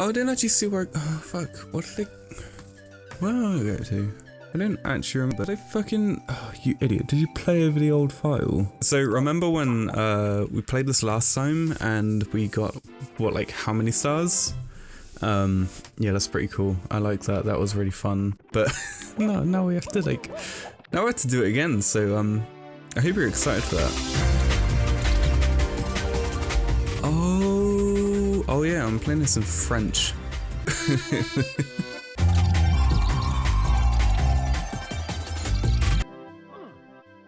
Oh, I didn't actually see where. Oh, fuck. What did where did I go to? I don't actually remember. Did I fucking. Oh, you idiot. Did you play over the old file? So, remember when we played this last time and we got, what, like, how many stars? Yeah, that's pretty cool. I like that. That was really fun. But no, now we have to, like. Now we have to do it again. So, I hope you're excited for that. Oh yeah, I'm playing this in French.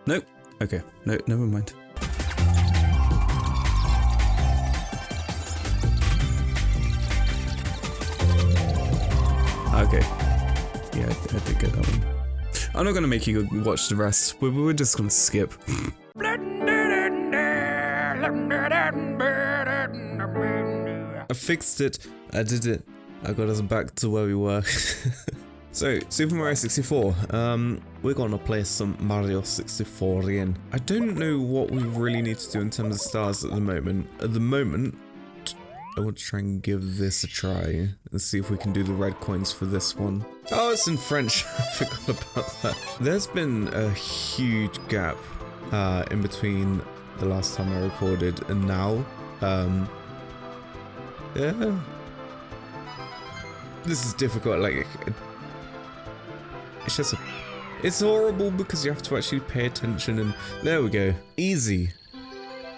Nope. Okay. No, never mind. Okay. Yeah, I did get that one. I'm not gonna make you watch the rest. We're just gonna skip. I fixed it. I did it. I got us back to where we were. So, Super Mario 64. We're gonna play some Mario 64 again. I don't know what we really need to do in terms of stars at the moment. At the moment, I want to try and give this a try and see if we can do the red coins for this one. Oh, it's in French. I forgot about that. There's been a huge gap in between the last time I recorded and now. Yeah. This is difficult, like, it's just, it's horrible because you have to actually pay attention and, there we go, easy.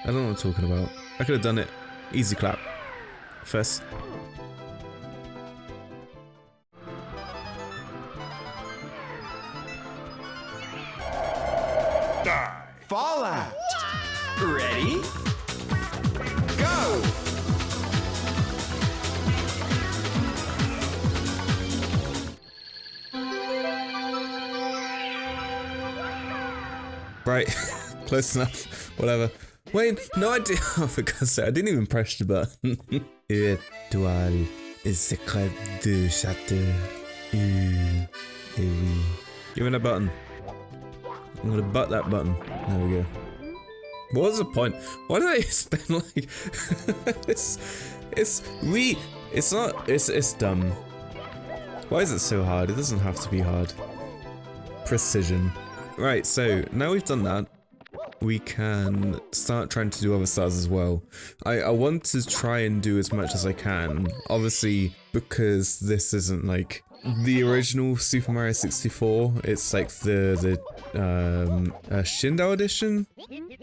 I don't know what I'm talking about. I could have done it. Easy clap. First. Fallout. Ready? Go! Right, close enough, whatever. Wait, no I did, oh for God's sake, I didn't even press the button. Étoile secrète de château. Give me that button. I'm gonna butt that button. There we go. What was the point? Why did I spend like, it's dumb. Why is it so hard? It doesn't have to be hard. Precision. Right, so now we've done that, we can start trying to do other stars as well. I want to try and do as much as I can, obviously because this isn't like the original Super Mario 64, it's like the Shindao edition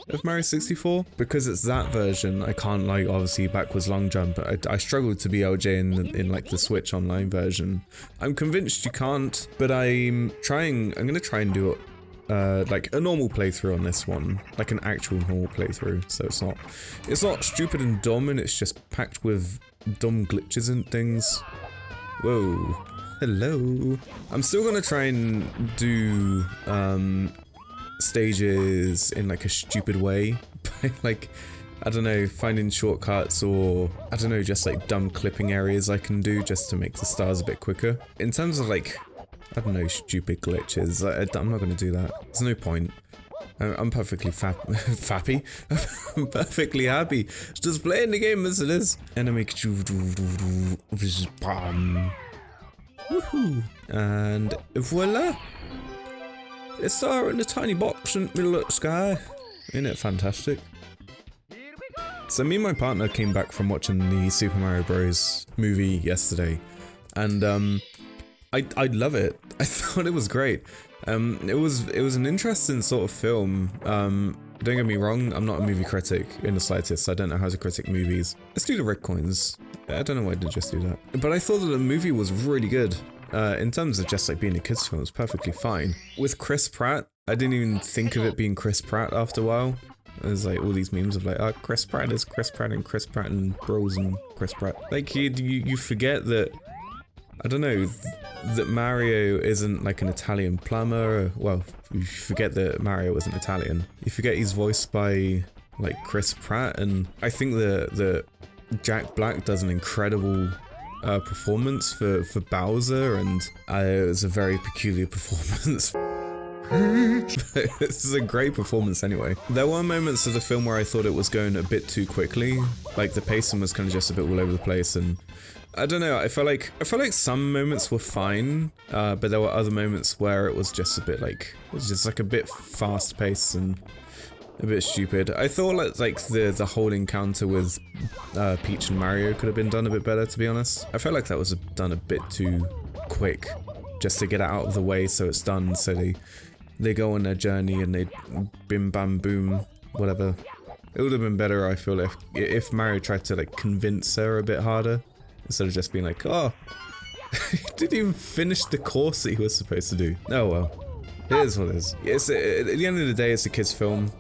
of Mario 64. Because it's that version, I can't like obviously backwards long jump. I struggled to be LJ in like the Switch online version. I'm convinced you can't, but I'm gonna try and do it. Like a normal playthrough on this one, like an actual normal playthrough, so it's not stupid and dumb, and it's just packed with dumb glitches and things. Whoa, hello. I'm still gonna try and do stages in like a stupid way, by like, I don't know, finding shortcuts or, I don't know, just like dumb clipping areas I can do just to make the stars a bit quicker. In terms of like, I don't know, stupid glitches, I'm not gonna do that. There's no point. I'm perfectly fappy. I'm perfectly happy. Just playing the game as it is. Enemy. Woohoo. And voila. It's there in a tiny box in the middle of the sky. Isn't it fantastic? So me and my partner came back from watching the Super Mario Bros. Movie yesterday. And I love it. I thought it was great. It was an interesting sort of film. Don't get me wrong, I'm not a movie critic in the slightest. I don't know how to critic movies. Let's do the red coins. I don't know why I didn't just do that. But I thought that the movie was really good. In terms of just like being a kids film, it's perfectly fine. With Chris Pratt, I didn't even think of it being Chris Pratt after a while. There's like all these memes of like, oh, Chris Pratt is Chris Pratt and Bros and Chris Pratt. Like you forget that, I don't know, that Mario isn't like an Italian plumber. Well, you forget that Mario isn't Italian. You forget he's voiced by like Chris Pratt, and I think that Jack Black does an incredible performance for Bowser, and it was a very peculiar performance. This is a great performance anyway. There were moments of the film where I thought it was going a bit too quickly, like the pacing was kind of just a bit all over the place, and I don't know, I felt like some moments were fine, but there were other moments where it was just a bit like, it was just like a bit fast paced and a bit stupid. I thought like the whole encounter with Peach and Mario could have been done a bit better, to be honest. I felt like that was done a bit too quick, just to get it out of the way so it's done, so they go on their journey and they bim bam boom, whatever. It would have been better, I feel, if Mario tried to like convince her a bit harder, instead of just being like, oh, he didn't even finish the course that he was supposed to do. Oh well, it is what it is. It's, at the end of the day, it's a kids' film.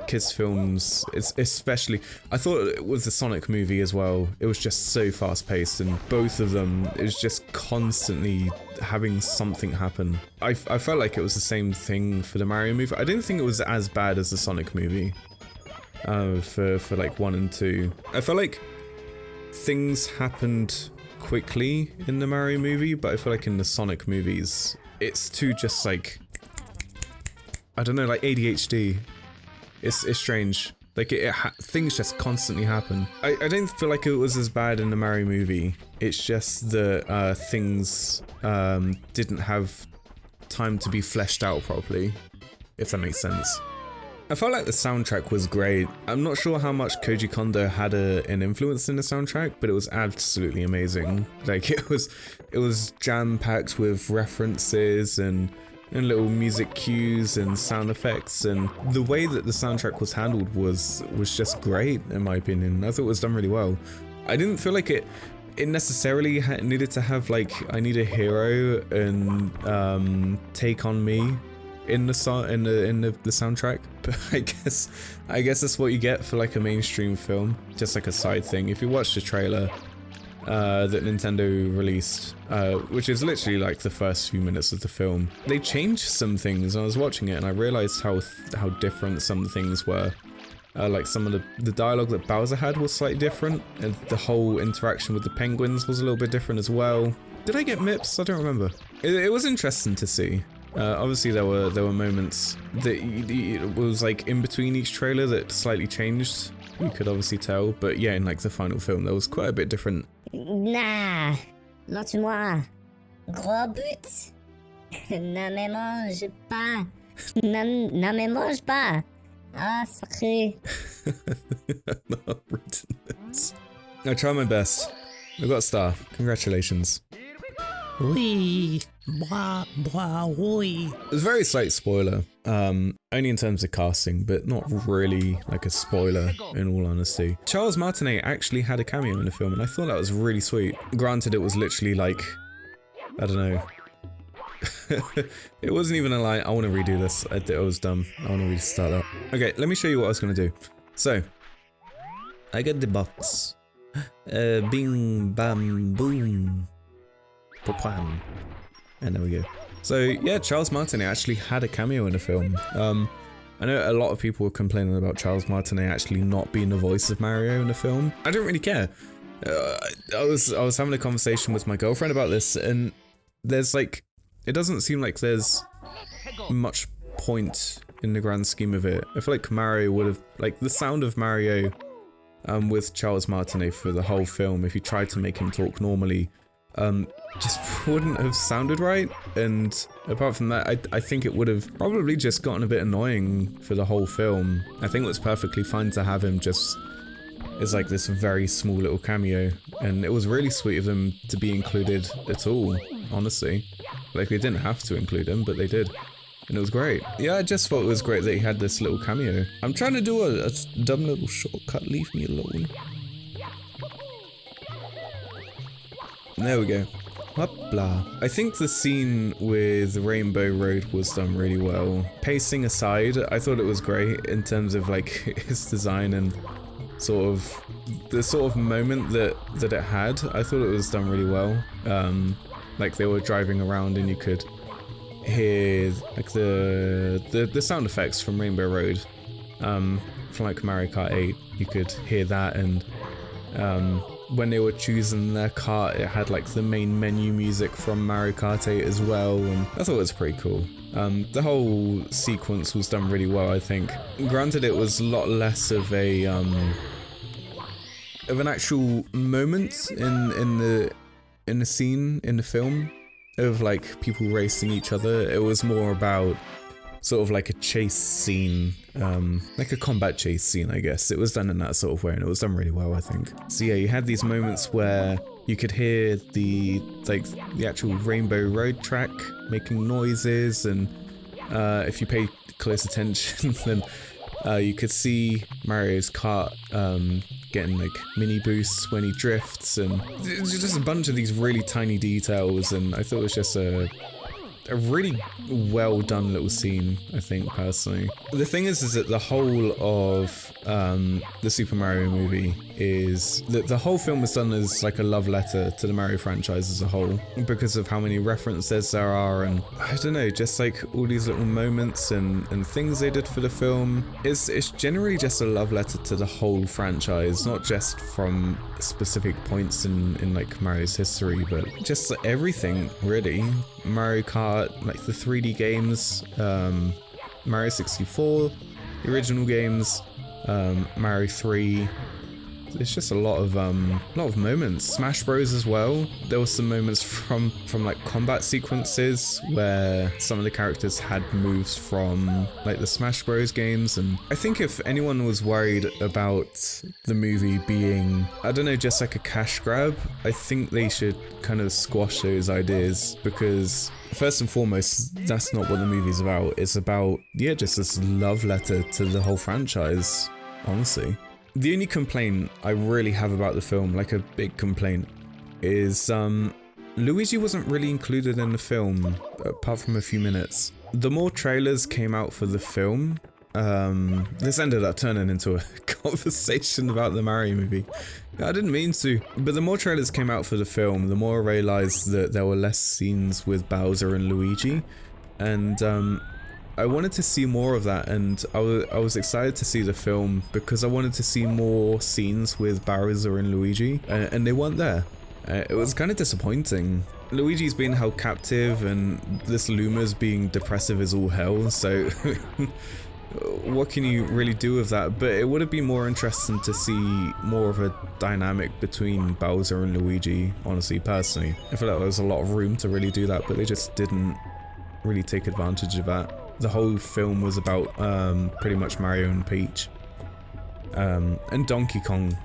Kids' films, it's especially, I thought with the Sonic movie as well, it was just so fast-paced, and both of them, it was just constantly having something happen. I felt like it was the same thing for the Mario movie. I didn't think it was as bad as the Sonic movie, for like 1 and 2. I felt like things happened quickly in the Mario movie, but I feel like in the Sonic movies, it's too just like, I don't know, like ADHD. It's strange. Like, things just constantly happen. I don't feel like it was as bad in the Mario movie. It's just that things didn't have time to be fleshed out properly, if that makes sense. I felt like the soundtrack was great. I'm not sure how much Koji Kondo had an influence in the soundtrack, but it was absolutely amazing. Like, it was jam-packed with references and little music cues and sound effects, and the way that the soundtrack was handled was just great, in my opinion. I thought it was done really well. I didn't feel like it necessarily needed to have like, I need a hero and Take On Me in the soundtrack, but I guess that's what you get for like a mainstream film, just like a side thing. If you watch the trailer that Nintendo released, which is literally like the first few minutes of the film, they changed some things. I was watching it and I realized how different some things were. Like some of the dialogue that Bowser had was slightly different, and the whole interaction with the penguins was a little bit different as well. Did I get MIPS? I don't remember. It was interesting to see. Obviously there were moments that it was like in between each trailer that slightly changed. You could obviously tell, but yeah, in like the final film, there was quite a bit different. Nah, lance-moi. Gros but. Ne me mange pas. Ne me mange pas. Ah, sacré. Not written this. I tried my best. I got a star. Congratulations. Oui. Blah, blah, oui. It's a very slight spoiler, only in terms of casting, but not really like a spoiler in all honesty. Charles Martinet actually had a cameo in the film, and I thought that was really sweet. Granted, it was literally like, I don't know. It wasn't even a lie. I want to redo this. I was dumb. I want to restart that. Okay, let me show you what I was going to do. So, I get the box. Bing, bam, boom. Pam. And there we go. So yeah, Charles Martinet actually had a cameo in the film. I know a lot of people were complaining about Charles Martinet actually not being the voice of Mario in the film. I don't really care. I was having a conversation with my girlfriend about this, and there's like, it doesn't seem like there's much point in the grand scheme of it. I feel like Mario would have, like the sound of Mario with Charles Martinet for the whole film, if you tried to make him talk normally, just wouldn't have sounded right. And apart from that, I think it would have probably just gotten a bit annoying for the whole film. I think it was perfectly fine to have him just as like this very small little cameo, and it was really sweet of them to be included at all, honestly. Like, they didn't have to include him, but they did. And it was great. Yeah, I just thought it was great that he had this little cameo. I'm trying to do a dumb little shortcut, leave me alone. There we go. Hopla. I think the scene with Rainbow Road was done really well. Pacing aside, I thought it was great in terms of like his design and sort of the sort of moment that it had. I thought it was done really well. Like they were driving around and you could hear like the sound effects from Rainbow Road. From like Mario Kart 8, you could hear that, and when they were choosing their cart, it had like the main menu music from Mario Kart 8 as well, and I thought it was pretty cool. The whole sequence was done really well, I think. Granted, it was a lot less of a of an actual moment in the scene in the film of like people racing each other. It was more about sort of like a chase scene, like a combat chase scene, I guess. It was done in that sort of way, and it was done really well, I think. So yeah, you had these moments where you could hear the actual Rainbow Road track making noises, and if you pay close attention, then you could see Mario's kart getting like mini boosts when he drifts, and just a bunch of these really tiny details, and I thought it was just a really well done little scene, I think, personally. The thing is that the whole of the Super Mario movie is that the whole film was done as like a love letter to the Mario franchise as a whole, because of how many references there are, and I don't know, just like all these little moments and things they did for the film. It's generally just a love letter to the whole franchise, not just from specific points in like Mario's history, but just everything, really. Mario Kart, like the 3D games, Mario 64, the original games, Mario 3. It's just a lot of moments. Smash Bros as well. There were some moments from like combat sequences where some of the characters had moves from like the Smash Bros games, and I think if anyone was worried about the movie being, I don't know, just like a cash grab, I think they should kind of squash those ideas, because first and foremost, that's not what the movie's about. It's about, yeah, just this love letter to the whole franchise, honestly. The only complaint I really have about the film, like a big complaint, is Luigi wasn't really included in the film, apart from a few minutes. The more trailers came out for the film, this ended up turning into a conversation about the Mario movie. I didn't mean to, but the more trailers came out for the film, the more I realized that there were less scenes with Bowser and Luigi, and I wanted to see more of that, and I was excited to see the film because I wanted to see more scenes with Bowser and Luigi, and they weren't there. It was kind of disappointing. Luigi's being held captive, and this Luma's being depressive as all hell, so what can you really do with that? But it would have been more interesting to see more of a dynamic between Bowser and Luigi, honestly, personally. I feel like there was a lot of room to really do that, but they just didn't really take advantage of that. The whole film was about pretty much Mario and Peach. And Donkey Kong.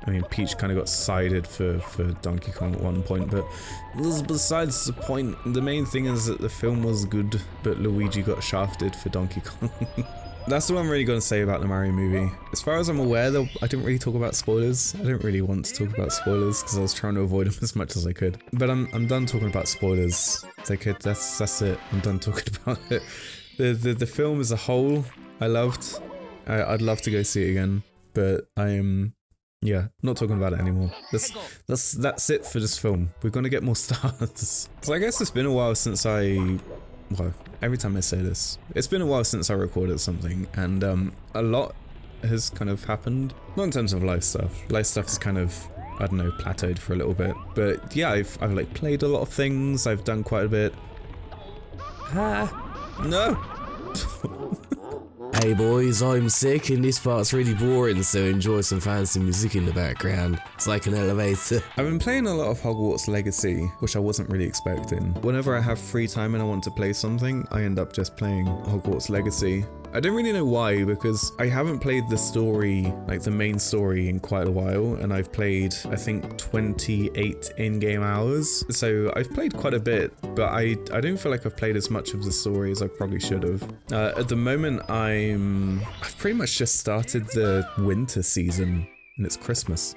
I mean, Peach kind of got sided for Donkey Kong at one point, but besides the point, the main thing is that the film was good, but Luigi got shafted for Donkey Kong. That's what I'm really going to say about the Mario movie. As far as I'm aware, though, I didn't really talk about spoilers. I didn't really want to talk about spoilers because I was trying to avoid them as much as I could. But I'm done talking about spoilers. That's it. I'm done talking about it. The film as a whole, I loved. I'd love to go see it again, but I am, yeah, not talking about it anymore. That's it for this film. We're gonna get more stars. So I guess it's been a while since well, every time I say this, it's been a while since I recorded something, and a lot has kind of happened. Not in terms of life stuff. Life stuff is kind of, I don't know, plateaued for a little bit. But yeah, I've like played a lot of things. I've done quite a bit. No. Hey boys, I'm sick and this part's really boring, so enjoy some fancy music in the background. It's like an elevator. I've been playing a lot of Hogwarts Legacy, which I wasn't really expecting. Whenever I have free time and I want to play something, I end up just playing Hogwarts Legacy. I don't really know why, because I haven't played the story, like the main story, in quite a while, and I've played, I think, 28 in-game hours. So I've played quite a bit, but I don't feel like I've played as much of the story as I probably should have. At the moment, I've pretty much just started the winter season, and it's Christmas.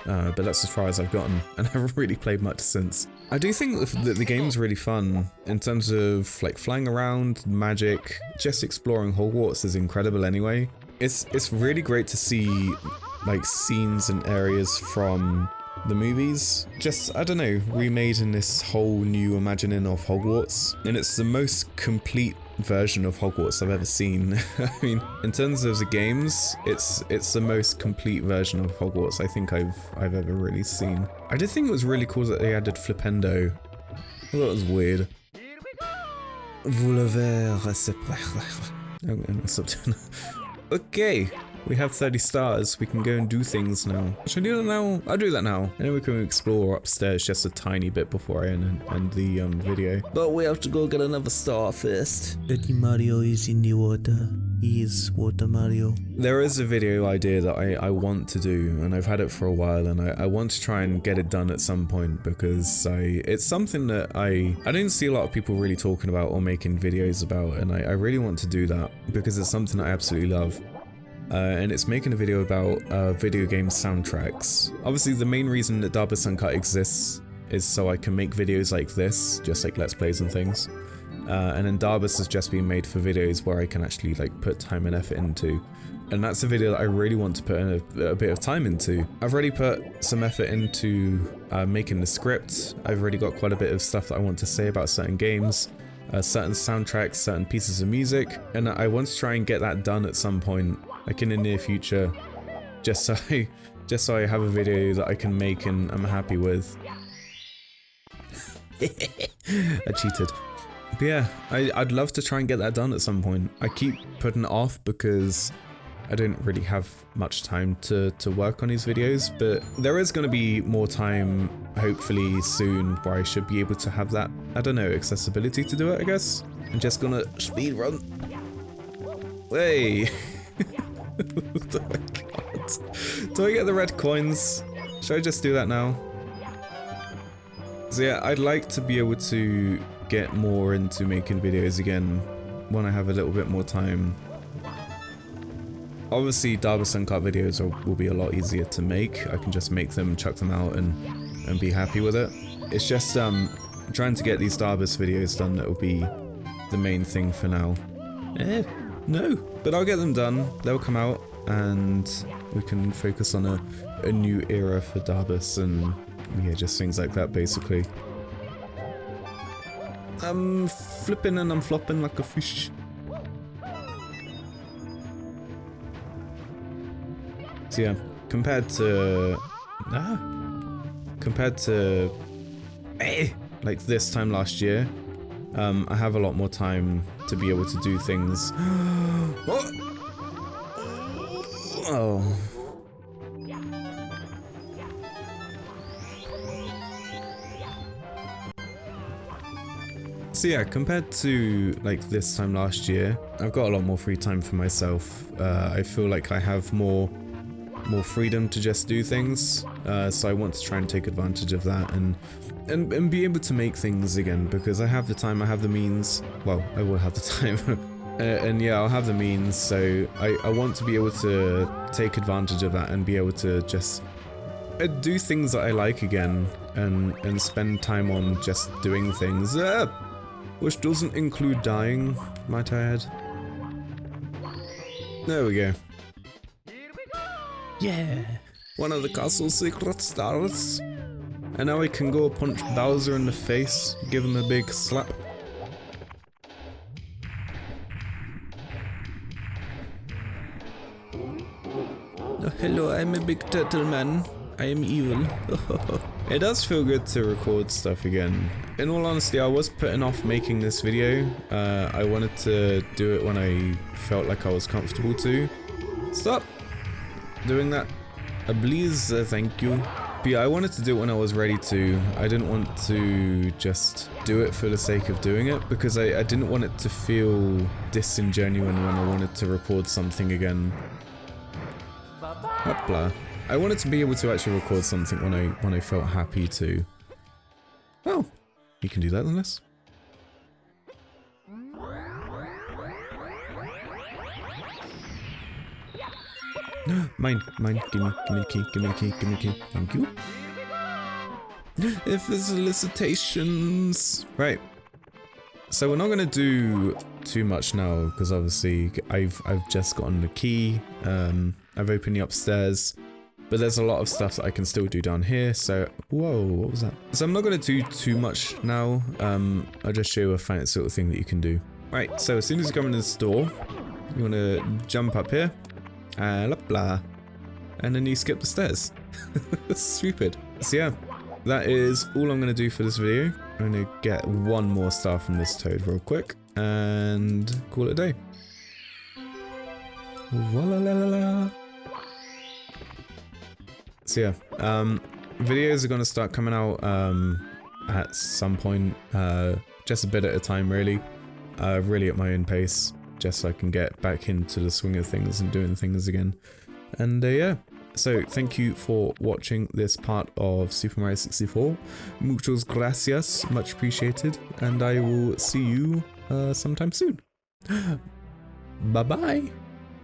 But that's as far as I've gotten, and I haven't really played much since. I do think that the game's really fun in terms of like flying around, magic, just exploring Hogwarts is incredible anyway. It's really great to see like scenes and areas from the movies, just, I don't know, remade in this whole new imagining of Hogwarts, and it's the most complete version of Hogwarts I've ever seen. I mean, in terms of the games, it's the most complete version of Hogwarts I think I've ever really seen. I did think it was really cool that they added Flipendo. I thought it was weird. Vous l'avez. I'm gonna stop doing that. Okay, We have 30 stars. We can go and do things now. Should I do that now? I'll do that now. And then we can explore upstairs just a tiny bit before I end the video. But we have to go get another star first. Daddy Mario is in the water. He is Water Mario. There is a video idea that I want to do, and I've had it for a while, and I want to try and get it done at some point because it's something that I don't see a lot of people really talking about or making videos about, and I really want to do that because it's something I absolutely love. And it's making a video about video game soundtracks. Obviously, the main reason that Darbus Uncut exists is so I can make videos like this, just like Let's Plays and things. And then Darbus has just been made for videos where I can actually like put time and effort into. And that's a video that I really want to put in a bit of time into. I've already put some effort into making the script. I've already got quite a bit of stuff that I want to say about certain games, certain soundtracks, certain pieces of music. And I want to try and get that done at some point, like in the near future, just so I have a video that I can make and I'm happy with. I cheated. But yeah, I'd love to try and get that done at some point. I keep putting it off because I don't really have much time to work on these videos, but there is going to be more time, hopefully soon, where I should be able to have that, I don't know, accessibility to do it, I guess. I'm just gonna speed run. Hey! Oh my god. Do I get the red coins? Should I just do that now? So yeah, I'd like to be able to get more into making videos again when I have a little bit more time. Obviously, Darbus Uncut videos will be a lot easier to make. I can just make them, chuck them out, and be happy with it. It's just trying to get these Darbus videos done that will be the main thing for now. No, but I'll get them done. They'll come out, and we can focus on a new era for Darbus and yeah, just things like that, basically. I'm flipping and I'm flopping like a fish. So yeah, compared to like this time last year, I have a lot more time to be able to do things. Oh. So yeah, compared to like this time last year, I've got a lot more free time for myself. I feel like I have more freedom to just do things. So I want to try and take advantage of that and be able to make things again because I have the time, I have the means. Well, I will have the time. And yeah, I'll have the means. So I want to be able to take advantage of that and be able to just do things that I like again and spend time on just doing things. Which doesn't include dying, might I add. There we go. Yeah. One of the castle's secret stars. And now we can go punch Bowser in the face, give him a big slap. Oh, hello, I'm a big turtle man. I am evil. It does feel good to record stuff again. In all honesty, I was putting off making this video. I wanted to do it when I felt like I was comfortable to. Stop doing that. Please, thank you. But yeah, I wanted to do it when I was ready to. I didn't want to just do it for the sake of doing it because I didn't want it to feel disingenuous when I wanted to record something again. Hopla. I wanted to be able to actually record something when I felt happy to. Oh, you can do that on this. Mine, give me the key, give me the key, thank you. If there's solicitations. Right. So we're not gonna do too much now because obviously I've just gotten the key. I've opened the upstairs. But there's a lot of stuff that I can still do down here, so... Whoa, what was that? So I'm not going to do too much now. I'll just show you a fancy little thing that you can do. Right, so as soon as you come into the store, you want to jump up here. Blah. And then you skip the stairs. Stupid. So yeah, that is all I'm going to do for this video. I'm going to get one more star from this toad real quick. And call it a day. Voila la la la. So yeah, videos are gonna start coming out at some point, just a bit at a time really, really at my own pace, just so I can get back into the swing of things and doing things again. And yeah, so thank you for watching this part of Super Mario 64. Muchos gracias, much appreciated, and I will see you sometime soon. Bye bye.